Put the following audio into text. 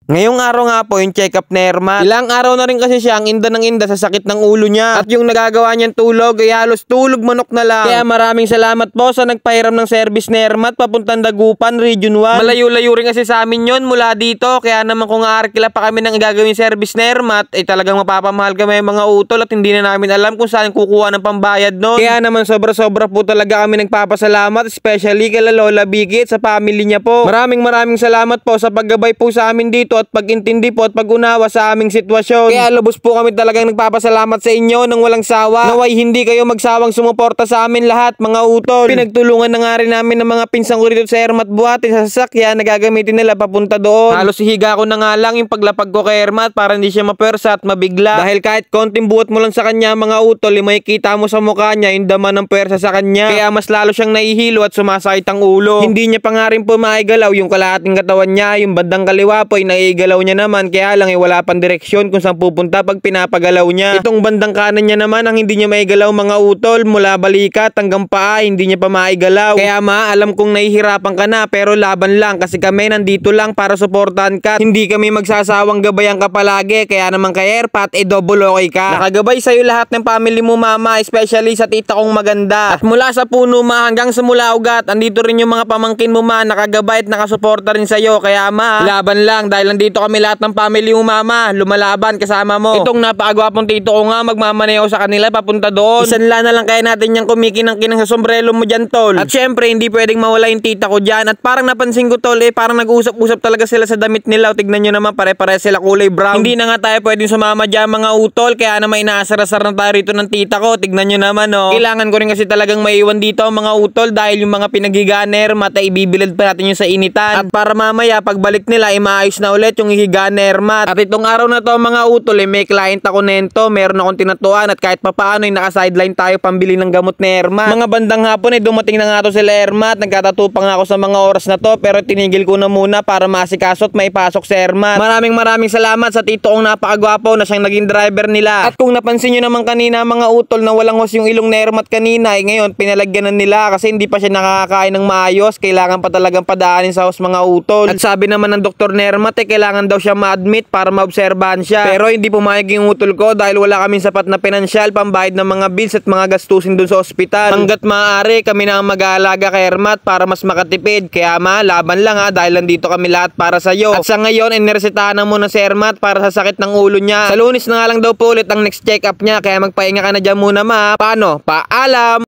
Ngayong araw nga po yung check-up ni Ermat. Ilang araw na rin kasi siya ang inda ng inda sa sakit ng ulo niya. At yung nagagawa niyang tulog ay halos tulog manok na lang. Kaya maraming salamat po sa nagpahiram ng service ni Ermat papuntang Dagupan, Region 1. Malayo-layo rin kasi sa amin yun mula dito. Kaya naman kung aarkila pa kami ng gagawin service ni Ermat, ay talagang mapapamahal kami mga utol at hindi na namin alam kung saan kukuha ng pambayad nun. Kaya naman sobra-sobra po talaga kami nagpapasalamat, especially kay Lola Vicky at sa family niya po. Maraming salamat po sa paggabay po sa amin dito at pag-intindi po at pag-unawa sa aming sitwasyon. Kaya lubos po kami talagang nagpapasalamat sa inyo ng walang sawa. Naway hindi kayo magsawang sumuporta sa amin lahat mga utol. Pinagtulungan na nga rin namin ng mga pinsang ko rito sa Ermat buhatin sa sasakyan na gagamitin nila papunta doon. Halos higa ko na nga lang yung paglapag ko kay Ermat para hindi siya mapersa at mabigla. Dahil kahit konting buhat mo lang sa kanya mga utol, may kita mo sa mukha niya yung dama ng persa sa kanya. Kaya mas lalo siyang nahihilo at sumasakit ang ulo. Hindi niya pa nga rin po maigalaw yung kalahating katawan niya. Yung bandang kaliwa po ay naigalaw niya naman, kaya lang wala pang direksyon kung saan pupunta pag pinapagalaw niya. Itong bandang kanan niya naman ang hindi niya maigalaw mga utol, mula balikat hanggang paa hindi niya pa maigalaw. Kaya alam kong nahihirapan ka na pero laban lang kasi kami nandito lang para suportahan ka. Hindi kami magsasawang gabayan ka palagi, kaya naman kay Erpat double okay ka. Nakagabay sa'yo lahat ng family mo mama, especially sa tita kong maganda. At mula sa puno ma hanggang sa mula ugat, andito rin yung mga pamangkin mo ma, nakagabay at nakasuporta rin sa'yo. Kaya laban lang dahil nandito kami lahat ng family mo mama, lumalaban kasama mo. Itong napakagwapong tito ko nga magmamaneho sa kanila papunta doon. Isanla na lang kaya natin yung kumikinang-kinang sa sombrero mo dyan tol. At syempre hindi pwedeng mawala yung tita ko dyan. At parang napansin ko tol parang nag-usap-usap talaga sila sa damit nila. O, tignan nyo naman pare-pare sila kulay brown. Hindi na nga tayo pwedeng sumama dyan mga utol, kaya naman inaasar-asar na tayo rito ng tita ko. Tignan nyo naman Kailangan ko rin kasi talagang maiwan dito mga utol dahil yung mga pinaghigaan ni Ermat ay ibibilad pa natin yung sa initan. At para mamaya pagbalik nila ay maayos na ulit yung hihigaan ni Ermat. At itong araw na to mga utol may client ako nento, meron akong tinatuan at kahit papaano ay naka-sideline tayo pambili ng gamot ni Ermat. Mga bandang hapon dumating na nga to sila Ermat, nagtatatu pa nga ako sa mga oras na to pero tinigil ko na muna para masikaso at maipasok si Ermat. Maraming salamat sa tito kong napakagwapo na siyang naging driver nila. At kung napansin nyo naman kanina mga utol na walang hos yung ilong ni Ermat kanina ngayon pinalagyan na nila kasi hindi pa siya nakakain ng maayos, kailangan pa talagang padaanin sa hos mga utol. At sabi naman ng doktor ni Ermat kailangan daw siya ma-admit para maobserbahan siya. Pero hindi pumayag yung utol ko dahil wala kaming sapat na pinansyal pambayad ng mga bills at mga gastusin dun sa ospital. Hanggat maaari kami na ang mag-aalaga kay Ermat para mas makatipid. Kaya laban lang dahil nandito kami lahat para sa'yo. At sa ngayon niresetahan na muna si Ermat para sa sakit ng ulo niya. Sa Lunes na nga lang daw po ulit ang next check up niya, kaya magpahinga ka na dyan muna Paano? Paalam!